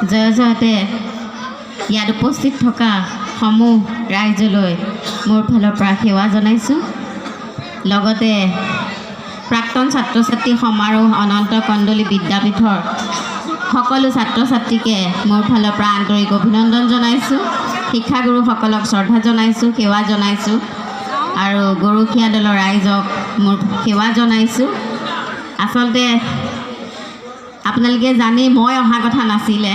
জয়তে ইয়াত উপস্থিত থকা সমূহ ৰাইজলৈ মোৰ ফালৰ পৰা সেৱা জনাইছোঁ। লগতে প্ৰাক্তন ছাত্ৰ ছাত্ৰী সমাৰোহ অনন্ত কন্দলী বিদ্যাপীঠৰ সকলো ছাত্ৰ ছাত্ৰীকে মোৰ ফালৰ পৰা আন্তৰিক অভিনন্দন জনাইছোঁ। শিক্ষাগুৰুসকলক শ্ৰদ্ধা জনাইছোঁ, সেৱা জনাইছোঁ আৰু গৰখীয়া দলৰ ৰাইজক মোৰ সেৱা জনাইছোঁ। আচলতে আপোনালোকে জানি মই অহা কথা নাছিলে,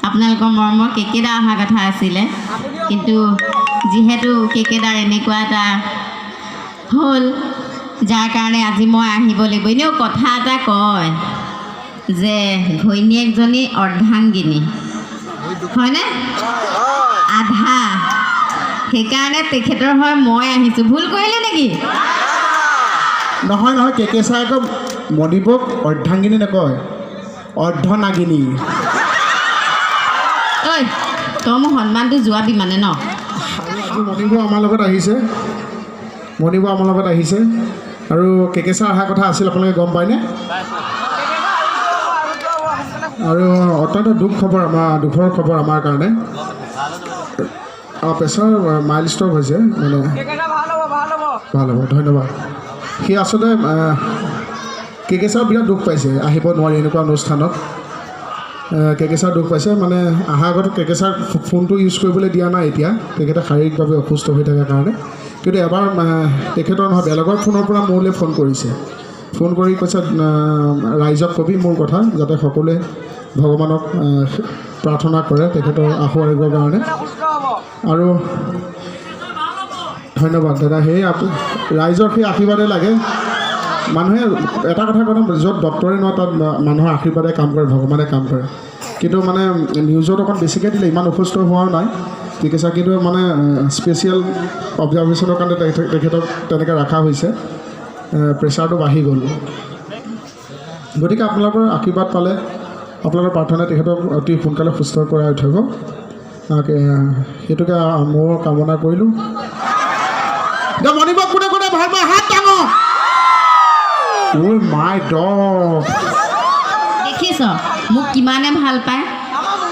আপোনালোকৰ মৰমৰ কেকেদা অহা কথা আছিলে, কিন্তু যিহেতু কেকেদাৰ এনেকুৱা এটা হ'ল যাৰ কাৰণে আজি মই আহিব লাগিব। এনেও কথা এটা কয় যে ঘৈণীয়েকজনী অৰ্ধাংগিনী হয়নে, আধা, সেইকাৰণে তেখেতৰ হয় মই আহিছোঁ। ভুল কৰিলে নেকি? নহয় নহয়, কেকে চাই আকৌ মণিপুৰক অৰ্ধাংগিনী নকয়, অৰ্ধনাগিনী। ঐ তই মোৰ সন্মানটো যোৱাবি মানে ন? মণিপুৰ আমাৰ লগত আহিছে, মণিপুৰ আমাৰ লগত আহিছে আৰু কেকে চাই অহা কথা আছিল, আপোনালোকে গম পায়নে? আৰু অত্যন্ত দুখৰ খবৰ আমাৰ কাৰণে। প্ৰেছাৰ মাইল ষ্ট্ৰক হৈছে, মানে ভাল হ'ব, ধন্যবাদ। সি আচলতে কেকে চাৰ বিৰাট দুখ পাইছে, আহিব নোৱাৰি এনেকুৱা অনুষ্ঠানত। কেকে চাৰ দুখ পাইছে, মানে অহাৰ আগত কেকে চাৰ ফোনটো ইউজ কৰিবলৈ দিয়া নাই এতিয়া, তেখেতে শাৰীৰিকভাৱে অসুস্থ হৈ থকাৰ কাৰণে। কিন্তু এবাৰ তেখেতৰ নহয় বেলেগৰ ফোনৰ পৰা মোলৈ ফোন কৰিছে, ফোন কৰি কৈছে ৰাইজক কবি মোৰ কথা, যাতে সকলোৱে ভগৱানক প্ৰাৰ্থনা কৰে তেখেতৰ আশু আৰোগ্যৰ কাৰণে। আৰু ধন্যবাদ দাদা, সেই ৰাইজৰ সেই আশীৰ্বাদে লাগে। মানুহে এটা কথা কয়, য'ত ডক্তৰে নহয় তাত মানুহৰ আশীৰ্বাদে কাম কৰে, ভগৱানে কাম কৰে। কিন্তু মানে নিউজত অকণ বেছিকৈ দিলে, ইমান অসুস্থ হোৱাও নাই ঠিক আছে, কিন্তু মানে স্পেচিয়েল অবজাৰ্ভেশ্যনৰ কাৰণে তেখেতক তেনেকৈ ৰখা হৈছে, প্ৰেছাৰটো বাঢ়ি গ'ল। গতিকে আপোনালোকৰ আশীৰ্বাদ পালে, আপোনালোকৰ প্ৰাৰ্থনাই তেখেতক অতি সোনকালে সুস্থ কৰাই উঠাব, সেইটোকে মই কামনা কৰিলোঁ। মণিপুৰক কোনে কোনে ভাল পায় হাত ডাঙৰ। মাই ডগ, দেখিছ মোক কিমানে ভাল পায়।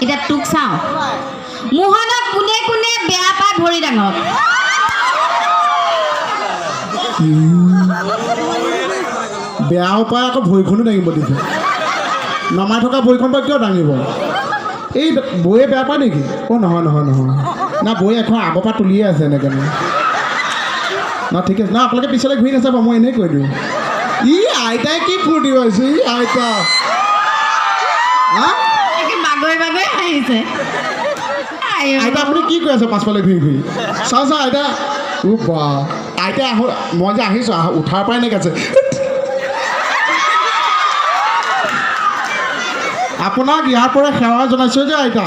এতিয়া তোক চাওঁ, মোহনক কোনে কোনে বেয়া পায় ভৰি ডাঙক। বেয়াও পায় আকৌ ভৰিখনো দাঙিব দিছে, নমাই থকা ভৰিখন পৰা কিয় দাঙিব? এই বৌয়ে বেয়া পায় নেকি? অঁ নহয় নহয় নহয়, না বৌয়ে এখন আগৰ পৰা তুলিয়ে আছে এনেকৈ ন, ঠিক আছে ন, আপোনালোকে পিছলৈ ঘূৰি নাযাব, মই এনেই কৈ দিওঁ। ই আইতাই কি ফূৰ্তি পাইছে, ই আইতা বাগৰি বাগৰি আহিছে। আইতা আপুনি কি কৈ আছে পাছফালে ঘূৰি ঘূৰি? চাওঁ চাওঁ আইতা, বা আইতা আহোঁ, মই যে আহিছোঁ উঠাৰ পৰাই এনেকৈ আছে। আপোনাক ইয়াৰ পৰা সেৱা জনাইছোঁ যে আইতা,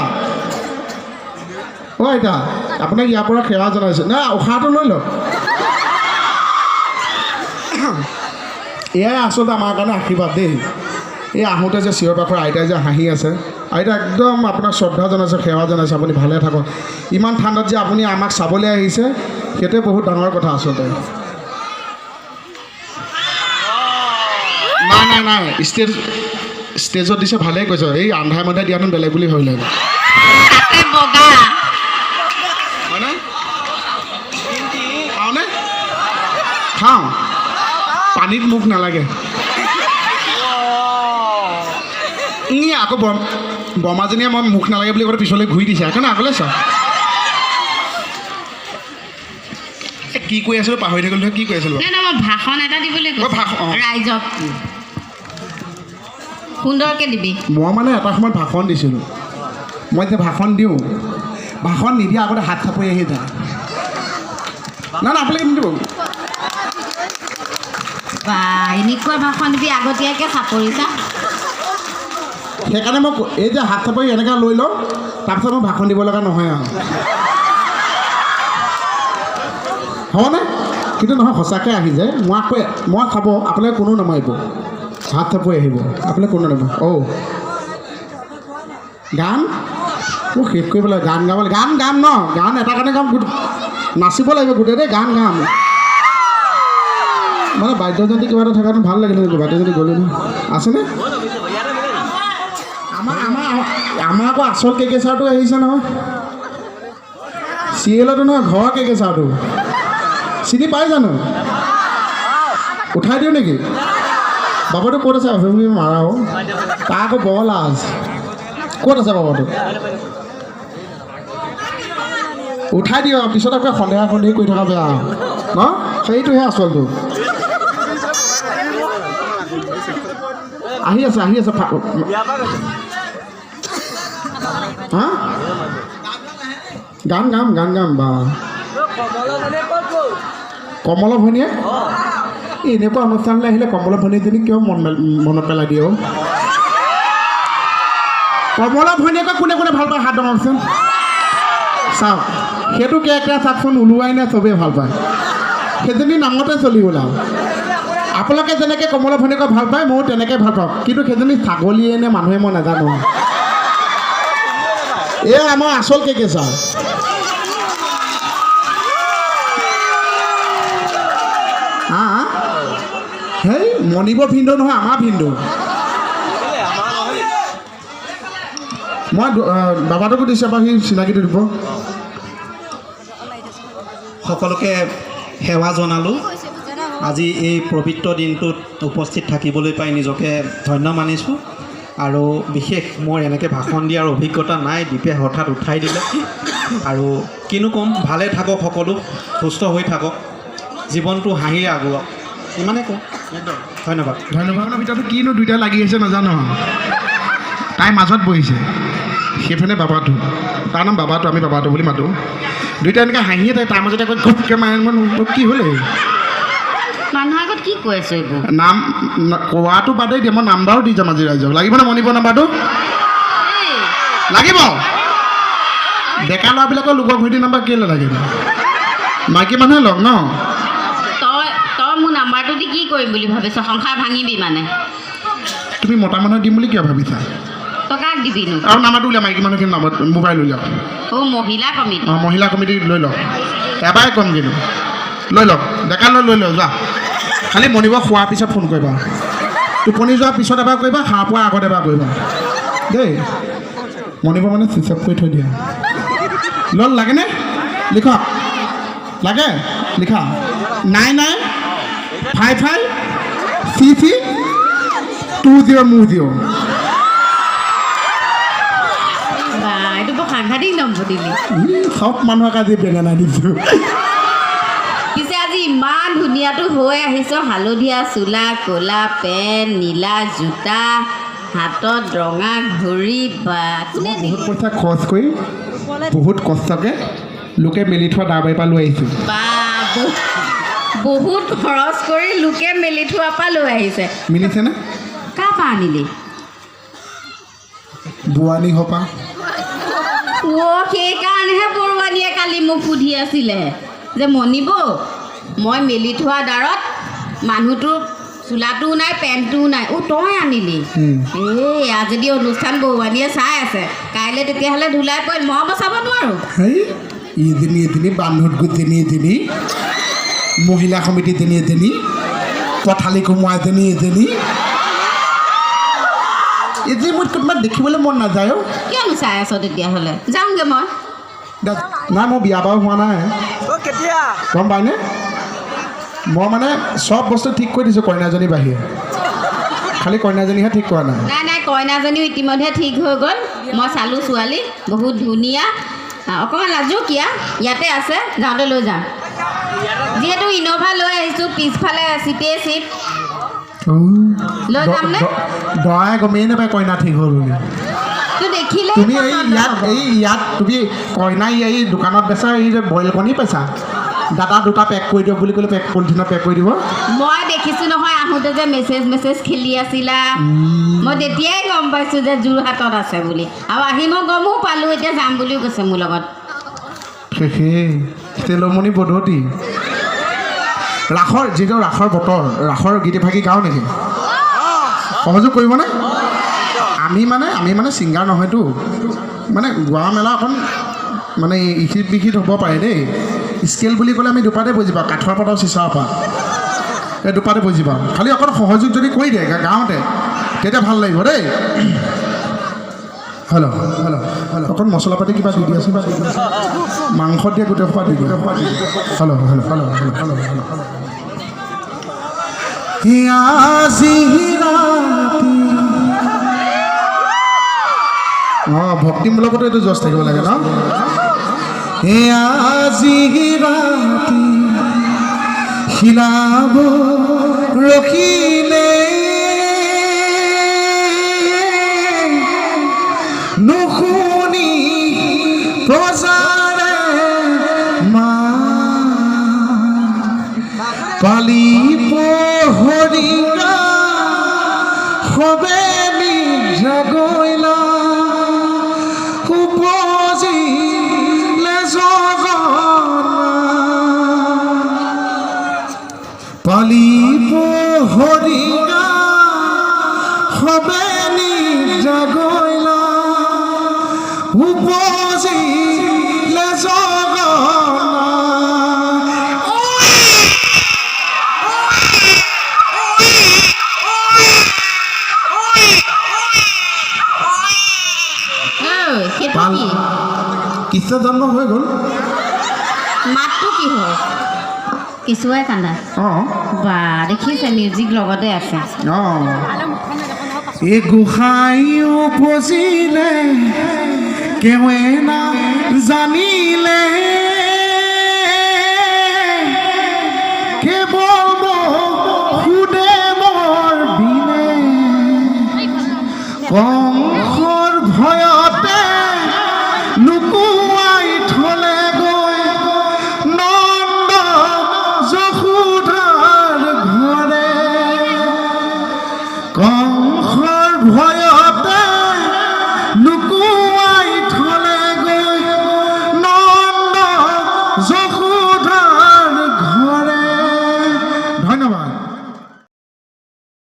অ' আইতা আপোনাক ইয়াৰ পৰা সেৱা জনাইছোঁ, নাই উশাহটো লৈ লওক। এয়াই আচলতে আমাৰ কাৰণে আশীৰ্বাদ দেই। এই আহোঁতে যে চিঞৰ বাখৰ আইতাই যে হাঁহি আছে, আইতা একদম আপোনাক শ্ৰদ্ধা জনাইছে, সেৱা জনাইছে, আপুনি ভালে থাকক। ইমান ঠাণ্ডাত যে আপুনি আমাক চাবলৈ আহিছে, সেইটোৱে বহুত ডাঙৰ কথা আচলতে। নাই নাই নাই, ষ্টেজত দিছে ভালেই কৈছে, এই আন্ধাই মন্ধাই দিয়াটো বেলেগ বুলি ভাবিলে হয়নে? খাওঁনে? খাওঁ, পানীত মুখ নালাগে। আকৌ বৰমাজনীয়ে মই মুখ নালাগে বুলি ক'লে পিছলৈ ঘূৰি দিছে, সেইকাৰণে আগলৈ চা। কি কৈ আছিলোঁ পাহৰি থাকিলোঁ, কি কৈ আছিলোঁ? ভাষণ এটা দিবলৈ ৰাইজক সুন্দৰকৈ দিবি। মই মানে এটা সময়ত ভাষণ দিছিলোঁ, মই এতিয়া ভাষণ দিওঁ, ভাষণ নিদিয়া আগতে হাত চাপৰি আহি যায়। নাই নাই আপোনালোকে নিদিব। বা এনেকুৱা ভাষণ দিবি আগতীয়াকৈ চাপৰিছা। সেইকাৰণে মই এই যে হাত চাপৰি এনেকৈ লৈ লওঁ, তাৰপিছত মই ভাষণ দিব লগা নহয় আৰু, হ'বনে? কিন্তু নহয় সঁচাকৈ আহি যায়। মই খাব, আপোনালোকে কোনো নামাৰিব, হাত চাপৰি আহিব, আপোনালোকে কোনো নামাৰিব। অ' গান মোক শেষ কৰিব লাগে, গান গাব লাগে, গান গাম ন, গান এটা কাৰণে গাম, নাচিব লাগিব গোটেই দেই, গান গাম। মানে বাদ্যযন্ত্ৰী কিবা এটা থকাটো ভাল লাগিলে, বাদ্যযন্ত্ৰী গ'লে ন আছেনে? আমাৰ আমাৰ আকৌ আচল কেকে চাৰটো আহিছে নহয় চিৰিয়েলতো নহয় ঘৰৰ কেকে চাৰটো চিনি পাই জানো উঠাই দিওঁ নেকি বাবাটো ক'ত আছে অভিমুখী মাৰাও তাৰ আকৌ বৰ লাজ ক'ত আছে বাবাটো উঠাই দিয়ক পিছত আকৌ সন্দেহা সন্দেহ কৰি থকা বেয়া ন সেইটোহে আচলটো আহি আছে হা গান গাম বা কমল ভনীয়ে এনেকুৱা অনুষ্ঠানলৈ আহিলে কমল ভনীজনী কিয় মনত পেলাই দিয়ে কমল ভনীয়েকক কোনে ভাল পায় হাত দমাওকচোন চাওক সেইটো কেৰেক্টাৰ চাওকচোন ওলোৱাই নাই চবেই ভাল পায় সেইজনী নামতে চলি গ'ল আৰু আপোনালোকে যেনেকৈ কমল ভনীয়েকক ভাল পায় ময়ো তেনেকৈ ভাল পাওঁ কিন্তু সেইজনী ছাগলীয়ে নে মানুহে মই নাজানো এয়া আমাৰ আচল কেকে চাওঁ হা হেই মণিবৰ ভিন্দৌ নহয় আমাৰ ভিন্দৌ মই বাবাটোকো দিছোঁ বাৰু সি চিনাকিটো দিব সকলোকে সেৱা জনালোঁ আজি এই পবিত্ৰ দিনটোত উপস্থিত থাকিবলৈ পাই নিজকে ধন্য মানিছোঁ আৰু বিশেষ মোৰ এনেকৈ ভাষণ দিয়াৰ অভিজ্ঞতা নাই দীপে হঠাৎ উঠাই দিলে আৰু কিনো ক'ম ভালে থাকক সকলো সুস্থ হৈ থাকক জীৱনটো হাঁহিৰে আগুৱাওক ইমানে কওঁ ধন্যবাদ ভিতৰতো কিনো দুইটা লাগি আছে নাজানো তাই মাজত বহিছে সেইফালে বাবাটো তাৰ নাম বাবাটো আমি বাবাটো বুলি মাতোঁ দুইটা এনেকৈ হাঁহিয়ে থাকে তাৰ মাজতে আকৌ ঘপকৈ মাৰে কি হ'লে মানুহৰ আগত কি কৈ আছো এইবোৰ নাম কোৱাটো বাদেই দিয়ে মই নাম্বাৰো দি যাম আজি ৰাইজক লাগিবনে মণিপুৰ নাম্বাৰটো লাগিব ডেকা ল'ৰাবিলাকৰ লোকৰ ঘড়ী নাম্বাৰ কেলৈ লাগিব মাইকী মানুহে লওক ন তই মোৰ নাম্বাৰটো দি কি কৰিম বুলি ভাবিছ সংসাৰ ভাঙিবি মানে তুমি মতা মানুহে দিম বুলি কিয় ভাবিছা তই কাক দিবিনো আৰু নাম্বাৰটো উলিয়াই মাইকী মানুহখিনি নাম্বাৰ মোবাইল উলিয়াওক মহিলা কমিটি মহিলা কমিটি লৈ লওক এবাৰে কম কিন্তু লৈ লওক ডেকা লৈ লওক যোৱা খালি মণিবৰ খোৱাৰ পিছত ফোন কৰিবা টোপনি যোৱাৰ পিছত এবাৰ কৰিবা সাৰ পোৱাৰ আগত এবাৰ কৰিবা দেই মণিবৰ মানে চুইচ অফ কৰি থৈ দিয়া ল'ল লাগেনে লিখক লাগে লিখা 9955CC20 এইটো বৰ সাংঘাতিক নম্বৰ দিলি চব মানুহক আজি বেঙেনা দিছোঁ পিছে আজি ইমান ধুনীয়াটো হৈ আহিছ হালধীয়া চোলা ক'লা পেণ্ট নীলা জোতা হাতত ৰঙা ঘড়ী বা বহুত পইচা খৰচ কৰি বহুত কষ্টকৈ লোকে মেলি থোৱা দাবাৰীৰ পৰা লৈ আহিছোঁ বা বহুত খৰচ কৰি লোকে মেলি থোৱাৰ পৰা লৈ আহিছে মিলিছেনে কাৰ পৰা আনিলি বোৱানী হপা সেইকাৰণেহে বৰুৱানীয়ে কালি মোক সুধি আছিলে যে মণিব মই মেলি থোৱা দাৰত মানুহটোৰ চোলাটোও নাই পেণ্টটোও নাই তই আনিলি এয়া যদি অনুষ্ঠান বৰুৱানীয়ে চাই আছে কাইলৈ তেতিয়াহ'লে ধুলাই পৰিল মই বচাব নোৱাৰোঁ এজনী বান্ধত গোটেই মহিলা সমিতি এজনী পথালি কোমোৱা এজনী এই মোৰ তোমাক দেখিবলৈ মন নাযায় কিয়নো চাই আছ তেতিয়াহ'লে যাওঁগৈ মই নাই মই বিয়া বাৰু হোৱা নাই গম পায়নে মই মানে চব বস্তু ঠিক কৰি দিছোঁ কইনাজনী বাহিৰে খালি কইনাজনীহে ঠিক কৰা নাই নাই কইনাজনীও ইতিমধ্যে ঠিক হৈ গ'ল মই চালোঁ ছোৱালী বহুত ধুনীয়া অকণমান লাজুকীয়া ইয়াতে আছে যাওঁতে লৈ যাম যিহেতু ইন'ভা লৈ আহিছোঁ পিছফালে চিটেই চিট লৈ যামনে দৰাই গমেই নাপায় কইনা ঠিক হ'ল বুলি দেখিলে তুমি ইয়াত তুমি কইনা এই দোকানত বেচা এই বইল কণী পাইছা দাদা দুটা পেক কৰি দিয়ক বুলি ক'লে পলিথিনত পেক কৰি দিব মই দেখিছোঁ নহয় আহোঁতে যে মেছেজ খেলি আছিলা মই তেতিয়াই গম পাইছোঁ যে যোৰহাটত আছে বুলি আৰু আহি মই গমো পালোঁ এতিয়া যাম বুলিও কৈছে মোৰ লগত তেলমণি পদ্ধতি ৰাসৰ যিটো ৰাসৰ বতৰ ৰাসৰ গীতে ভাগি গাওঁ নেকি সহযোগ কৰিবনে আমি মানে ছিংগাৰ নহয়তো মানে গোৱা মেলা অকণ মানে ইখিত বিখিত হ'ব পাৰে দেই স্কেল বুলি ক'লে আমি দুপাতে বুজিবা কাঠৰ পাত আৰু চিচাৰ পাত এই দুপাতে বুজিবা খালি অকণ সহযোগ যদি কৰি দিয়ে গাঁৱতে তেতিয়া ভাল লাগিব দেই হেল্ল' হেল্ল' হেল্ল' অকণ মছলা পাতি কিবা দি আছে মাংস দিয়ে গোটেই সোপা দি দিয়ে hello' hello' hello' hello' hello' hello' অঁ ভক্তিমূলকতো এইটো জজ থাকিব লাগে ন আজি ৰাতি শিলাব ৰখিলে নুশুনি প্ৰজাৰে মা পালি পহৰিয়া সবে নিদ্ৰা গইলা উপজিলে জগনা পালি পহৰিয়া সবে নিদ্ৰা গইলা উপজিলে জগনা কিছে জন্ম হৈ গ'ল মাতটো কি হ'ল কিছুৱে কান্দা অঁ বা দেখিছে মিউজিক লগতে আছে অঁ এই গোসাঁই উপজিলে কেৱে না জানিলে কেৱল সুদে বৰ বিনে কংসৰ ভয়তে লুকুৱাই থলে গৈ নন্দ যশোধাৰ ঘৰে কংসৰ ভয়তে লুকুৱাই থলে গৈ নন্দ যশোধাৰ